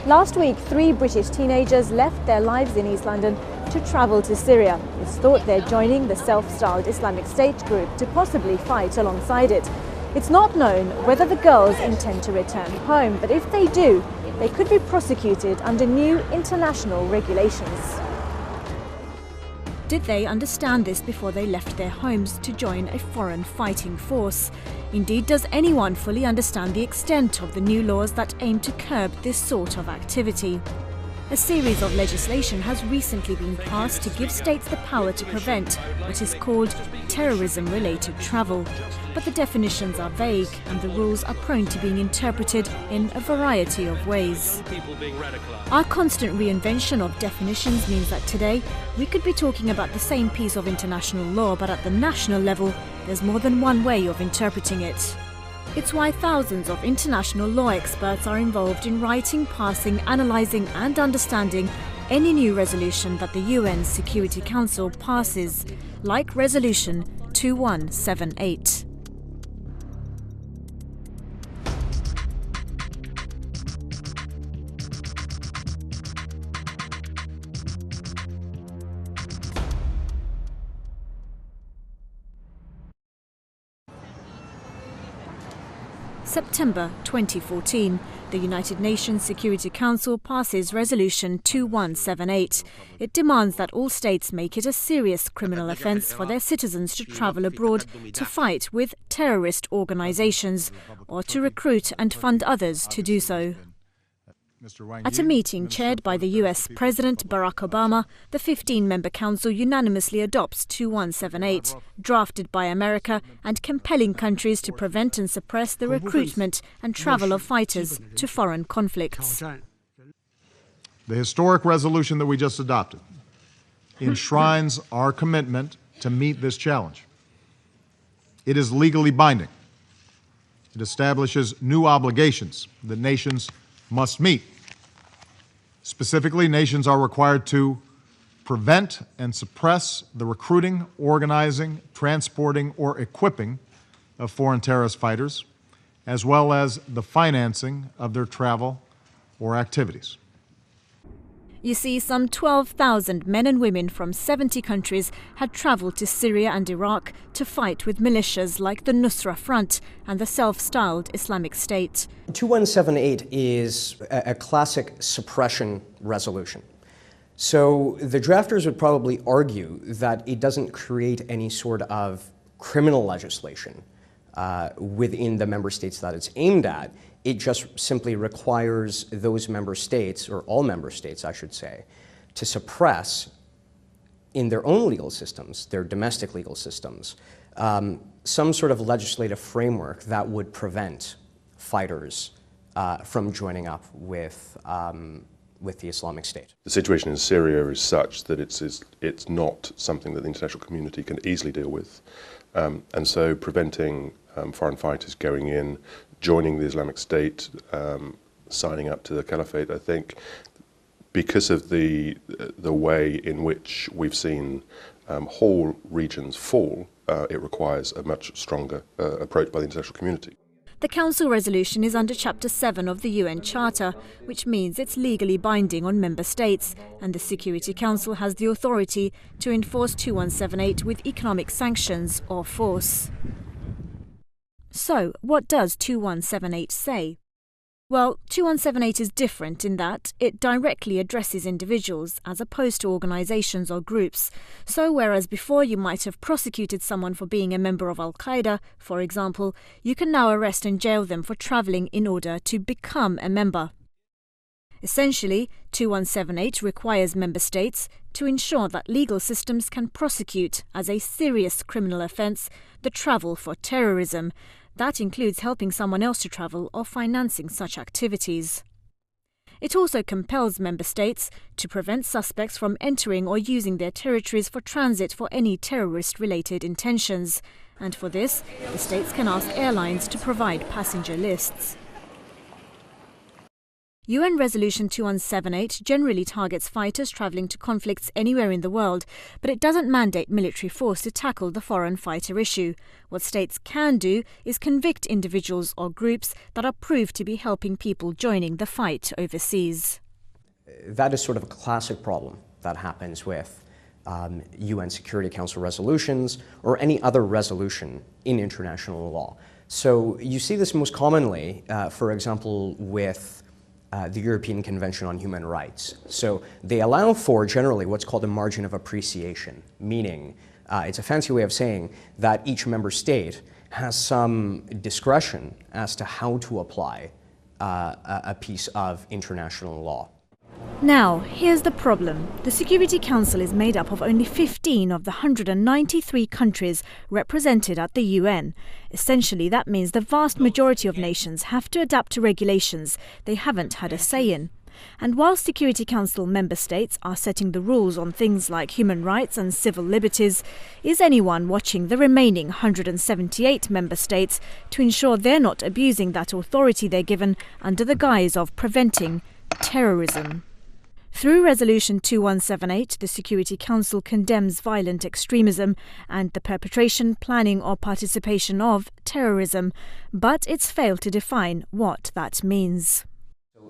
Last week, 3 British teenagers left their lives in East London to travel to Syria. It's thought they're joining the self-styled Islamic State group to possibly fight alongside it. It's not known whether the girls intend to return home, but if they do, they could be prosecuted under new international regulations. Did they understand this before they left their homes to join a foreign fighting force? Indeed, does anyone fully understand the extent of the new laws that aim to curb this sort of activity? A series of legislation has recently been passed to give states the power to prevent what is called terrorism-related travel. But the definitions are vague and the rules are prone to being interpreted in a variety of ways. Our constant reinvention of definitions means that today we could be talking about the same piece of international law, but at the national level there's more than one way of interpreting it. It's why thousands of international law experts are involved in writing, passing, analysing and understanding any new resolution that the UN Security Council passes, like Resolution 2178. September 2014, the United Nations Security Council passes Resolution 2178. It demands that all states make it a serious criminal offence for their citizens to travel abroad to fight with terrorist organisations or to recruit and fund others to do so. At a meeting chaired by the US President Barack Obama, the 15-member council unanimously adopts 2178, drafted by America and compelling countries to prevent and suppress the recruitment and travel of fighters to foreign conflicts. The historic resolution that we just adopted enshrines our commitment to meet this challenge. It is legally binding. It establishes new obligations that nations must meet. Specifically, nations are required to prevent and suppress the recruiting, organizing, transporting, or equipping of foreign terrorist fighters, as well as the financing of their travel or activities. You see, some 12,000 men and women from 70 countries had travelled to Syria and Iraq to fight with militias like the Nusra Front and the self-styled Islamic State. 2178 is a classic suppression resolution. So the drafters would probably argue that it doesn't create any sort of criminal legislation within the member states that it's aimed at. It just simply requires those member states, or all member states, I should say, to suppress in their own legal systems, their domestic legal systems, some sort of legislative framework that would prevent fighters from joining up with the Islamic State. The situation in Syria is such that it's not something that the international community can easily deal with. And so preventing foreign fighters going in, joining the Islamic State, signing up to the Caliphate, I think, because of the way in which we've seen whole regions fall, it requires a much stronger approach by the international community. The Council resolution is under Chapter 7 of the UN Charter, which means it's legally binding on member states, and the Security Council has the authority to enforce 2178 with economic sanctions or force. So, what does 2178 say? Well, 2178 is different in that it directly addresses individuals as opposed to organisations or groups. So whereas before you might have prosecuted someone for being a member of Al-Qaeda, for example, you can now arrest and jail them for travelling in order to become a member. Essentially, 2178 requires member states to ensure that legal systems can prosecute as a serious criminal offence the travel for terrorism. That includes helping someone else to travel or financing such activities. It also compels member states to prevent suspects from entering or using their territories for transit for any terrorist-related intentions. And for this, the states can ask airlines to provide passenger lists. UN Resolution 2178 generally targets fighters travelling to conflicts anywhere in the world, but it doesn't mandate military force to tackle the foreign fighter issue. What states can do is convict individuals or groups that are proved to be helping people joining the fight overseas. That is sort of a classic problem that happens with UN Security Council resolutions or any other resolution in international law. So you see this most commonly, for example, with the European Convention on Human Rights. So they allow for generally what's called a margin of appreciation, meaning it's a fancy way of saying that each member state has some discretion as to how to apply a piece of international law. Now, here's the problem. The Security Council is made up of only 15 of the 193 countries represented at the UN. Essentially, that means the vast majority of nations have to adapt to regulations they haven't had a say in. And while Security Council member states are setting the rules on things like human rights and civil liberties, is anyone watching the remaining 178 member states to ensure they're not abusing that authority they're given under the guise of preventing terrorism? Through Resolution 2178, the Security Council condemns violent extremism and the perpetration, planning or participation of terrorism, but it's failed to define what that means.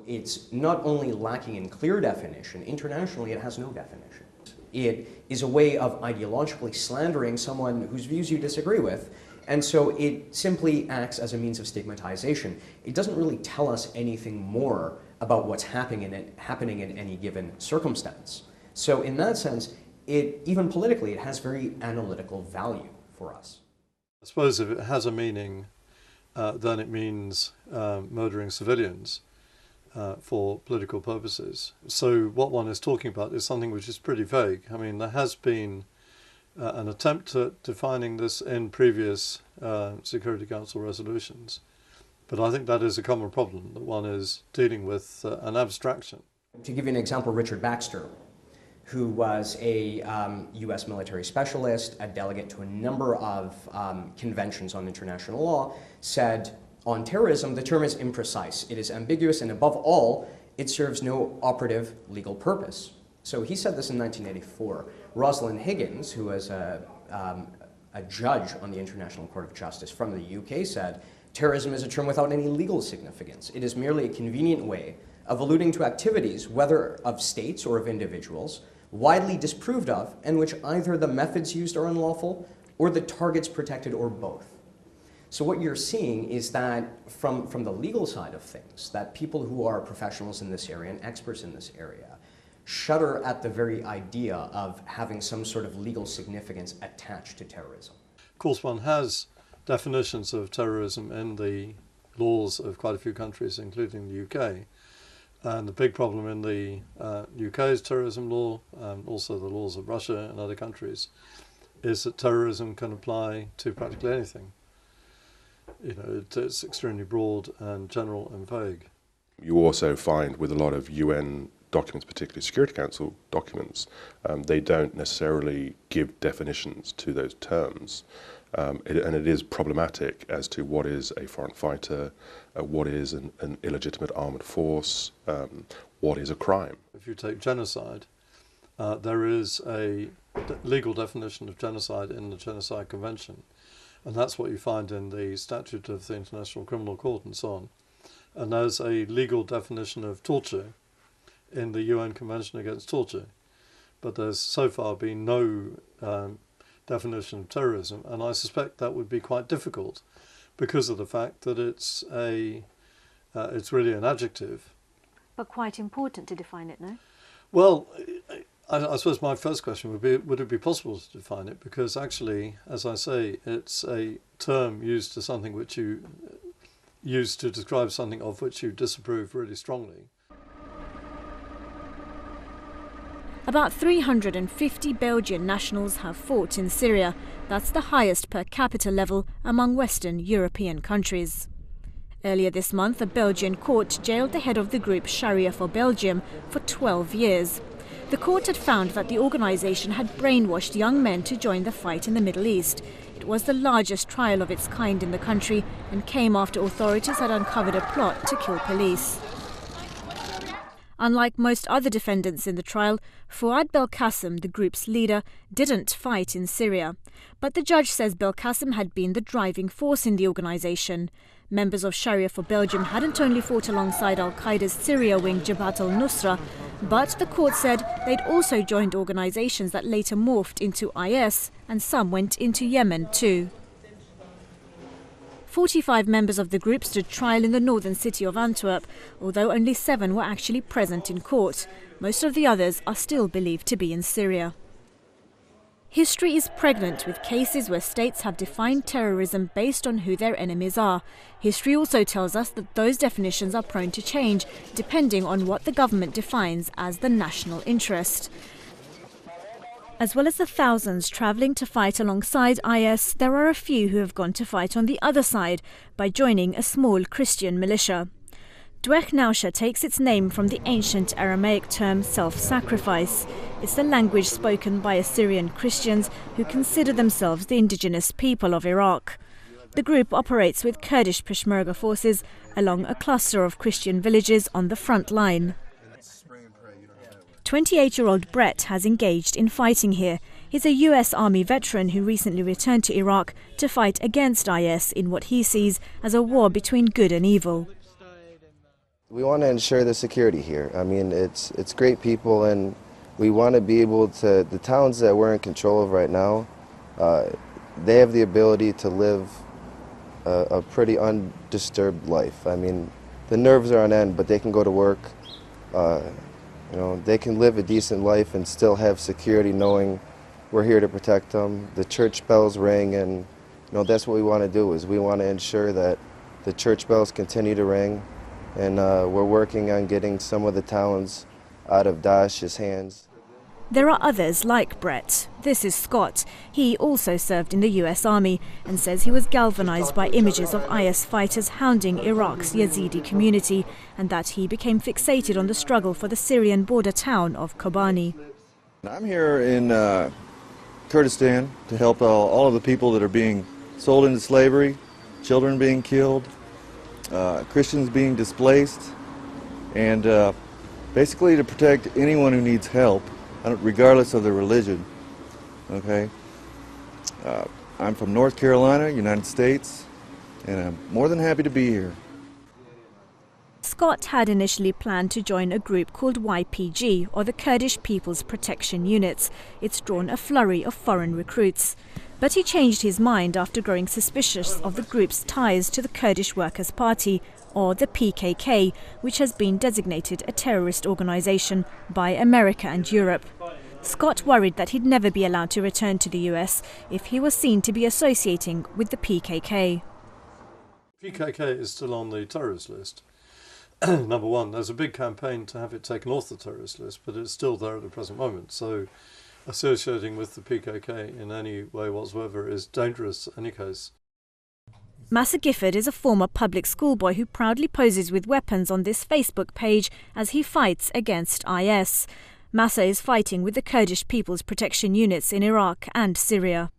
It's not only lacking in clear definition, internationally it has no definition. It is a way of ideologically slandering someone whose views you disagree with, and so it simply acts as a means of stigmatization. It doesn't really tell us anything more about what's happening in any given circumstance. So in that sense, even politically, it has very analytical value for us. I suppose if it has a meaning, then it means murdering civilians for political purposes. So what one is talking about is something which is pretty vague. I mean, there has been an attempt at defining this in previous Security Council resolutions. But I think that is a common problem, that one is dealing with an abstraction. To give you an example, Richard Baxter, who was a US military specialist, a delegate to a number of conventions on international law, said, on terrorism, the term is imprecise. It is ambiguous, and above all, it serves no operative legal purpose. So he said this in 1984. Rosalind Higgins, who was a judge on the International Court of Justice from the UK, said, terrorism is a term without any legal significance. It is merely a convenient way of alluding to activities, whether of states or of individuals, widely disproved of, in which either the methods used are unlawful or the targets protected or both. So what you're seeing is that from the legal side of things, that people who are professionals in this area and experts in this area shudder at the very idea of having some sort of legal significance attached to terrorism. Of course, one has definitions of terrorism in the laws of quite a few countries, including the UK. And the big problem in the UK's terrorism law, and also the laws of Russia and other countries, is that terrorism can apply to practically anything. You know, it's extremely broad and general and vague. You also find with a lot of UN documents, particularly Security Council documents, they don't necessarily give definitions to those terms. And it is problematic as to what is a foreign fighter, what is an illegitimate armed force, what is a crime. If you take genocide, there is a legal definition of genocide in the Genocide Convention, and that's what you find in the Statute of the International Criminal Court and so on. And there's a legal definition of torture in the UN Convention Against Torture, but there's so far been no definition of terrorism, and I suspect that would be quite difficult because of the fact that it's really an adjective. But quite important to define it, no? Well, I suppose my first question would be, would it be possible to define it? Because actually, as I say, it's a term used to something which you use to describe something of which you disapprove really strongly. About 350 Belgian nationals have fought in Syria. That's the highest per capita level among Western European countries. Earlier this month, a Belgian court jailed the head of the group Sharia for Belgium for 12 years. The court had found that the organisation had brainwashed young men to join the fight in the Middle East. It was the largest trial of its kind in the country and came after authorities had uncovered a plot to kill police. Unlike most other defendants in the trial, Fouad Belkacem, the group's leader, didn't fight in Syria. But the judge says Belkacem had been the driving force in the organisation. Members of Sharia for Belgium hadn't only fought alongside al-Qaeda's Syria wing Jabhat al-Nusra, but the court said they'd also joined organisations that later morphed into IS, and some went into Yemen too. 45 members of the group stood trial in the northern city of Antwerp, although only 7 were actually present in court. Most of the others are still believed to be in Syria. History is pregnant with cases where states have defined terrorism based on who their enemies are. History also tells us that those definitions are prone to change, depending on what the government defines as the national interest. As well as the thousands travelling to fight alongside IS, there are a few who have gone to fight on the other side by joining a small Christian militia. Dwech Nausha takes its name from the ancient Aramaic term self-sacrifice. It's the language spoken by Assyrian Christians who consider themselves the indigenous people of Iraq. The group operates with Kurdish Peshmerga forces along a cluster of Christian villages on the front line. 28-year-old Brett has engaged in fighting here. He's a US Army veteran who recently returned to Iraq to fight against IS in what he sees as a war between good and evil. We want to ensure the security here. I mean, it's great people, and we want to be able to, the towns that we're in control of right now, they have the ability to live a pretty undisturbed life. I mean, the nerves are on end, but they can go to work. You know, they can live a decent life and still have security, knowing we're here to protect them. The church bells ring, and you know, that's what we want to do. Is we want to ensure that the church bells continue to ring, and we're working on getting some of the towns out of Daesh's hands. There are others like Brett. This is Scott. He also served in the US Army and says he was galvanized by images of IS fighters hounding Iraq's Yazidi community, and that he became fixated on the struggle for the Syrian border town of Kobani. I'm here in Kurdistan to help all of the people that are being sold into slavery, children being killed, Christians being displaced, and basically to protect anyone who needs help, regardless of their religion. Okay, I'm from North Carolina, United States, and I'm more than happy to be here. Scott had initially planned to join a group called YPG, or the Kurdish People's Protection Units. It's drawn a flurry of foreign recruits. But he changed his mind after growing suspicious of the group's ties to the Kurdish Workers' Party, or the PKK, which has been designated a terrorist organisation by America and Europe. Scott worried that he'd never be allowed to return to the US if he was seen to be associating with the PKK. PKK is still on the terrorist list. Number one, there's a big campaign to have it taken off the terrorist list, but it's still there at the present moment. So associating with the PKK in any way whatsoever is dangerous in any case. Massa Gifford is a former public schoolboy who proudly poses with weapons on this Facebook page as he fights against IS. Massa is fighting with the Kurdish People's Protection Units in Iraq and Syria.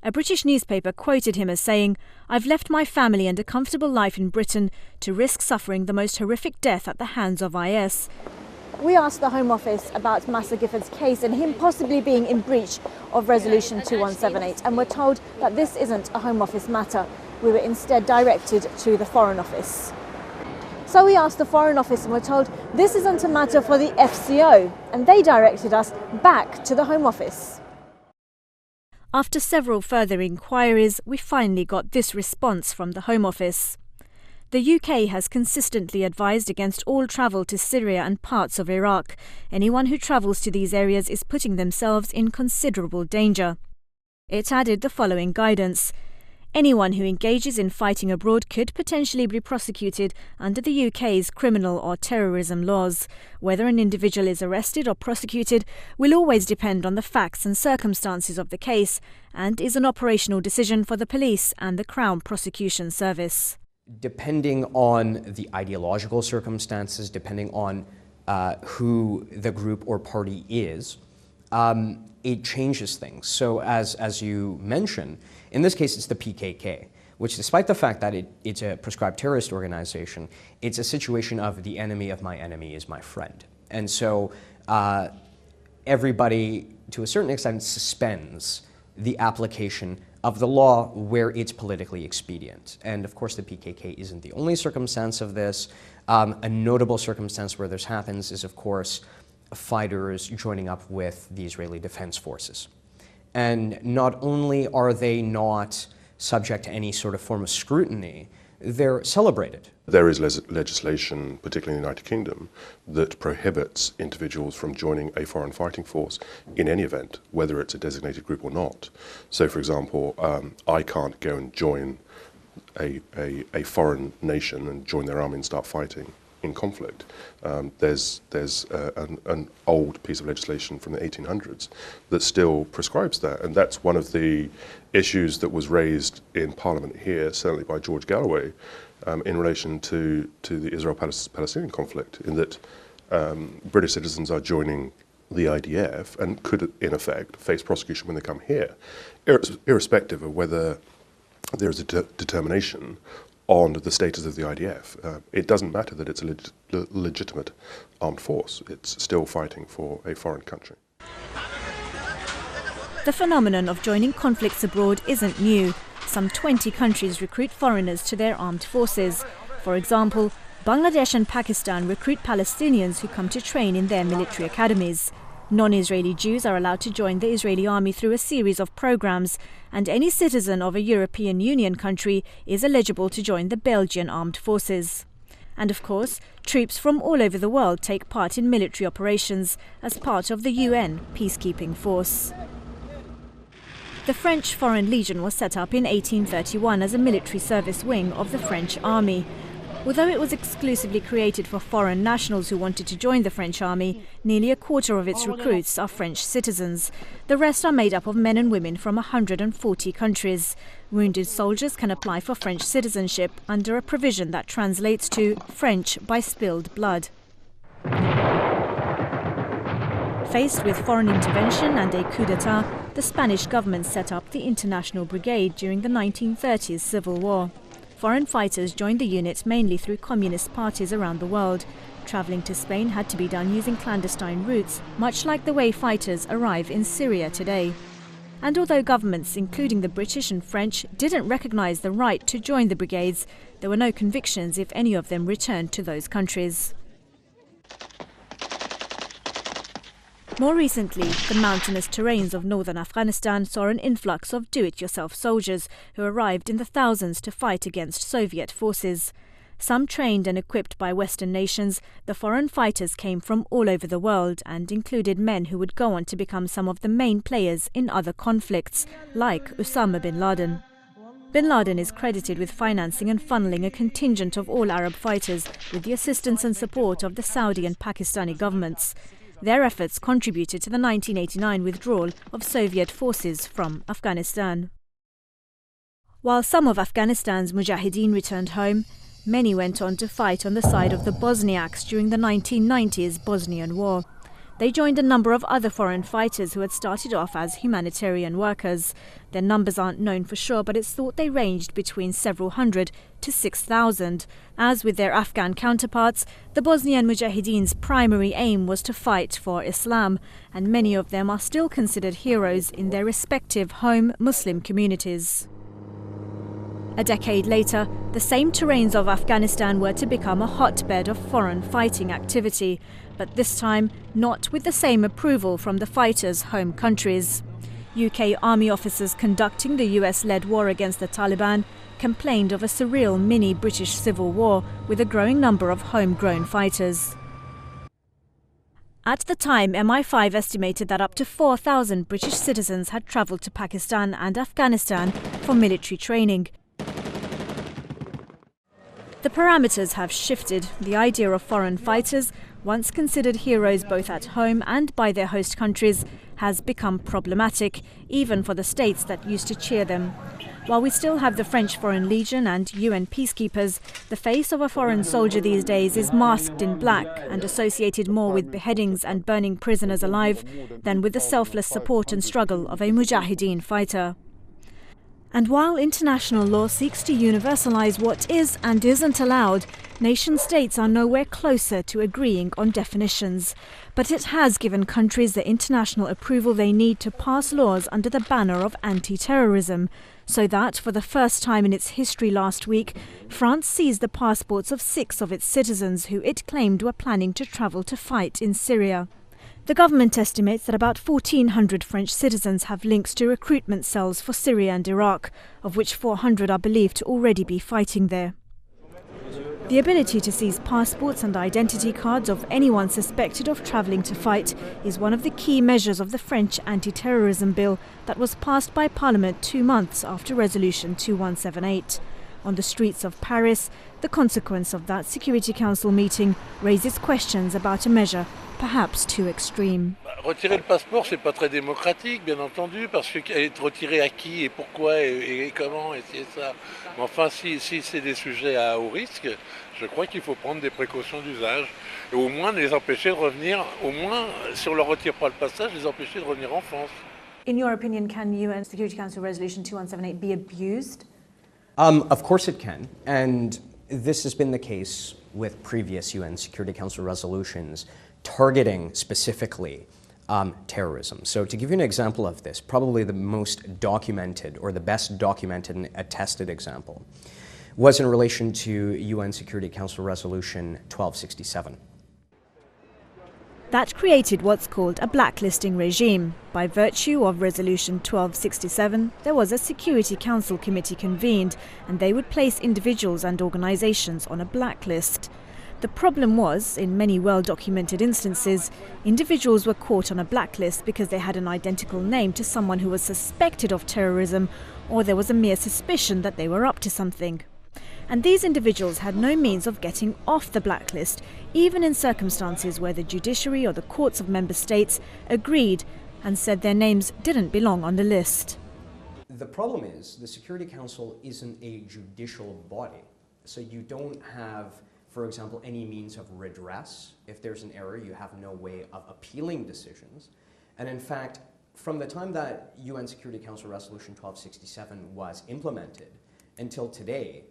A British newspaper quoted him as saying, "I've left my family and a comfortable life in Britain to risk suffering the most horrific death at the hands of IS." We asked the Home Office about Massa Gifford's case and him possibly being in breach of Resolution 2178, and we're told that this isn't a Home Office matter. We were instead directed to the Foreign Office. So we asked the Foreign Office and we're told this isn't a matter for the FCO, and they directed us back to the Home Office. After several further inquiries, we finally got this response from the Home Office. The UK has consistently advised against all travel to Syria and parts of Iraq. Anyone who travels to these areas is putting themselves in considerable danger. It added the following guidance. Anyone who engages in fighting abroad could potentially be prosecuted under the UK's criminal or terrorism laws. Whether an individual is arrested or prosecuted will always depend on the facts and circumstances of the case, and is an operational decision for the police and the Crown Prosecution Service. Depending on the ideological circumstances, depending on who the group or party is, it changes things. So as you mentioned, in this case it's the PKK. which, despite the fact that it's a proscribed terrorist organization, it's a situation of the enemy of my enemy is my friend. And so everybody, to a certain extent, suspends the application of the law where it's politically expedient. And of course, the PKK isn't the only circumstance of this. A notable circumstance where this happens is, of course, fighters joining up with the Israeli Defense Forces. And not only are they not subject to any sort of form of scrutiny, they're celebrated. There is legislation, particularly in the United Kingdom, that prohibits individuals from joining a foreign fighting force in any event, whether it's a designated group or not. So, for example, I can't go and join a foreign nation and join their army and start fighting in conflict. There's an old piece of legislation from the 1800s that still prescribes that, and that's one of the issues that was raised in Parliament here, certainly by George Galloway, in relation to the Israel-Palestinian conflict, in that British citizens are joining the IDF and could, in effect, face prosecution when they come here, irrespective of whether there's a determination on the status of the IDF. It doesn't matter that it's a legitimate armed force. It's still fighting for a foreign country. The phenomenon of joining conflicts abroad isn't new. Some 20 countries recruit foreigners to their armed forces. For example, Bangladesh and Pakistan recruit Palestinians who come to train in their military academies. Non-Israeli Jews are allowed to join the Israeli army through a series of programs, and any citizen of a European Union country is eligible to join the Belgian armed forces. And of course, troops from all over the world take part in military operations as part of the UN peacekeeping force. The French Foreign Legion was set up in 1831 as a military service wing of the French army. Although it was exclusively created for foreign nationals who wanted to join the French army, nearly a quarter of its recruits are French citizens. The rest are made up of men and women from 140 countries. Wounded soldiers can apply for French citizenship under a provision that translates to French by spilled blood. Faced with foreign intervention and a coup d'etat, the Spanish government set up the International Brigade during the 1930s Civil War. Foreign fighters joined the unit mainly through communist parties around the world. Travelling to Spain had to be done using clandestine routes, much like the way fighters arrive in Syria today. And although governments, including the British and French, didn't recognise the right to join the brigades, there were no convictions if any of them returned to those countries. More recently, the mountainous terrains of northern Afghanistan saw an influx of do-it-yourself soldiers who arrived in the thousands to fight against Soviet forces. Some trained and equipped by Western nations, the foreign fighters came from all over the world and included men who would go on to become some of the main players in other conflicts, like Osama bin Laden. Bin Laden is credited with financing and funneling a contingent of all Arab fighters with the assistance and support of the Saudi and Pakistani governments. Their efforts contributed to the 1989 withdrawal of Soviet forces from Afghanistan. While some of Afghanistan's Mujahideen returned home, many went on to fight on the side of the Bosniaks during the 1990s Bosnian War. They joined a number of other foreign fighters who had started off as humanitarian workers. Their numbers aren't known for sure, but it's thought they ranged between several hundred to 6,000. As with their Afghan counterparts, the Bosnian Mujahideen's primary aim was to fight for Islam, and many of them are still considered heroes in their respective home Muslim communities. A decade later, the same terrains of Afghanistan were to become a hotbed of foreign fighting activity, but this time not with the same approval from the fighters' home countries. UK army officers conducting the US-led war against the Taliban complained of a surreal mini-British civil war with a growing number of homegrown fighters. At the time, MI5 estimated that up to 4,000 British citizens had travelled to Pakistan and Afghanistan for military training. The parameters have shifted. The idea of foreign fighters, once considered heroes both at home and by their host countries, has become problematic, even for the states that used to cheer them. While we still have the French Foreign Legion and UN peacekeepers, the face of a foreign soldier these days is masked in black and associated more with beheadings and burning prisoners alive than with the selfless support and struggle of a Mujahideen fighter. And while international law seeks to universalize what is and isn't allowed, nation-states are nowhere closer to agreeing on definitions. But it has given countries the international approval they need to pass laws under the banner of anti-terrorism, so that, for the first time in its history last week, France seized the passports of 6 of its citizens who it claimed were planning to travel to fight in Syria. The government estimates that about 1,400 French citizens have links to recruitment cells for Syria and Iraq, of which 400 are believed to already be fighting there. The ability to seize passports and identity cards of anyone suspected of travelling to fight is one of the key measures of the French anti-terrorism bill that was passed by Parliament 2 months after Resolution 2178. On the streets of Paris, the consequence of that Security Council meeting raises questions about a measure perhaps too extreme. Retirer le passeport, c'est pas très démocratique, bien entendu, parce que être retiré à qui et pourquoi et comment et ça. Mais enfin, si c'est des sujets à haut risque, je crois qu'il faut prendre des précautions d'usage et au moins les empêcher de revenir, au moins si on leur retire pas le passage, les empêcher de revenir en France. In your opinion, can UN Security Council Resolution 2178 be abused? Of course it can, and this has been the case with previous UN Security Council resolutions targeting specifically terrorism. So to give you an example of this, probably the most documented or the best documented and attested example was in relation to UN Security Council Resolution 1267. That created what's called a blacklisting regime. By virtue of Resolution 1267, there was a Security Council committee convened, and they would place individuals and organisations on a blacklist. The problem was, in many well-documented instances, individuals were caught on a blacklist because they had an identical name to someone who was suspected of terrorism, or there was a mere suspicion that they were up to something. And these individuals had no means of getting off the blacklist, even in circumstances where the judiciary or the courts of member states agreed and said their names didn't belong on the list. The problem is the Security Council isn't a judicial body, so you don't have, for example, any means of redress. If there's an error, you have no way of appealing decisions. And in fact, from the time that UN Security Council Resolution 1267 was implemented until today,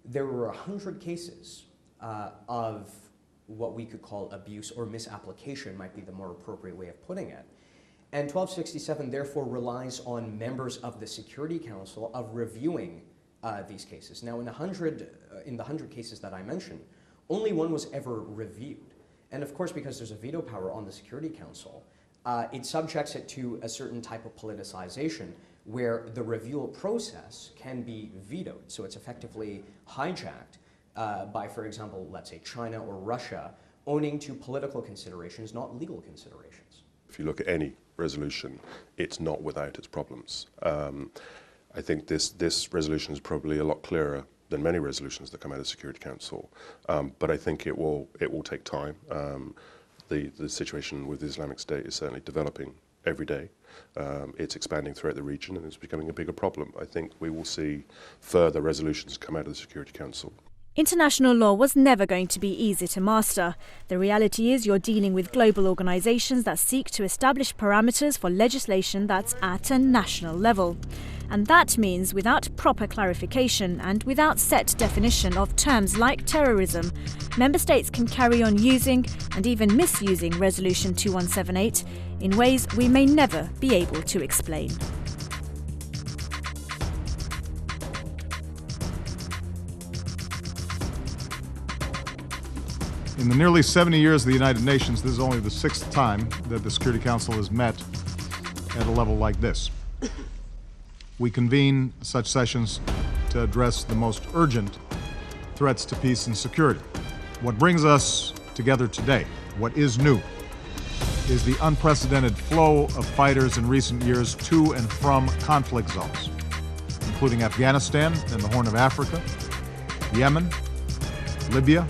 there were 100 cases of what we could call abuse or misapplication, might be the more appropriate way of putting it. And 1267 therefore relies on members of the Security Council of reviewing these cases. Now in the 100 cases that I mentioned, only one was ever reviewed. And of course, because there's a veto power on the Security Council, it subjects it to a certain type of politicization where the review process can be vetoed. So it's effectively hijacked by, for example, let's say China or Russia, owning to political considerations, not legal considerations. If you look at any resolution, it's not without its problems. I think this resolution is probably a lot clearer than many resolutions that come out of the Security Council, but I think it will take time. The situation with the Islamic State is certainly developing every day. It's expanding throughout the region and it's becoming a bigger problem. I think we will see further resolutions come out of the Security Council. International law was never going to be easy to master. The reality is you're dealing with global organisations that seek to establish parameters for legislation that's at a national level. And that means without proper clarification and without set definition of terms like terrorism, member states can carry on using and even misusing Resolution 2178 in ways we may never be able to explain. In the nearly 70 years of the United Nations, this is only the 6th time that the Security Council has met at a level like this. We convene such sessions to address the most urgent threats to peace and security. What brings us together today, what is new, is the unprecedented flow of fighters in recent years to and from conflict zones, including Afghanistan and the Horn of Africa, Yemen, Libya,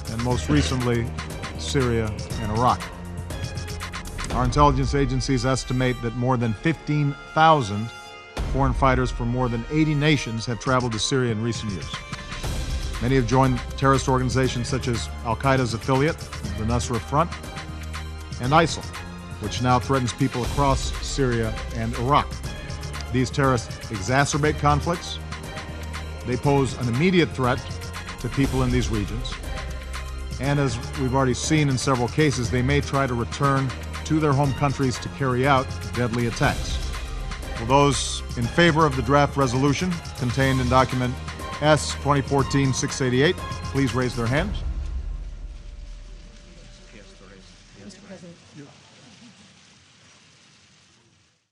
and most recently, Syria and Iraq. Our intelligence agencies estimate that more than 15,000 foreign fighters from more than 80 nations have traveled to Syria in recent years. Many have joined terrorist organizations such as Al-Qaeda's affiliate, the Nusra Front, and ISIL, which now threatens people across Syria and Iraq. These terrorists exacerbate conflicts. They pose an immediate threat to people in these regions. And as we've already seen in several cases, they may try to return to their home countries to carry out deadly attacks. Will those in favor of the draft resolution contained in document S 2014-688 please raise their hands? Mr. President.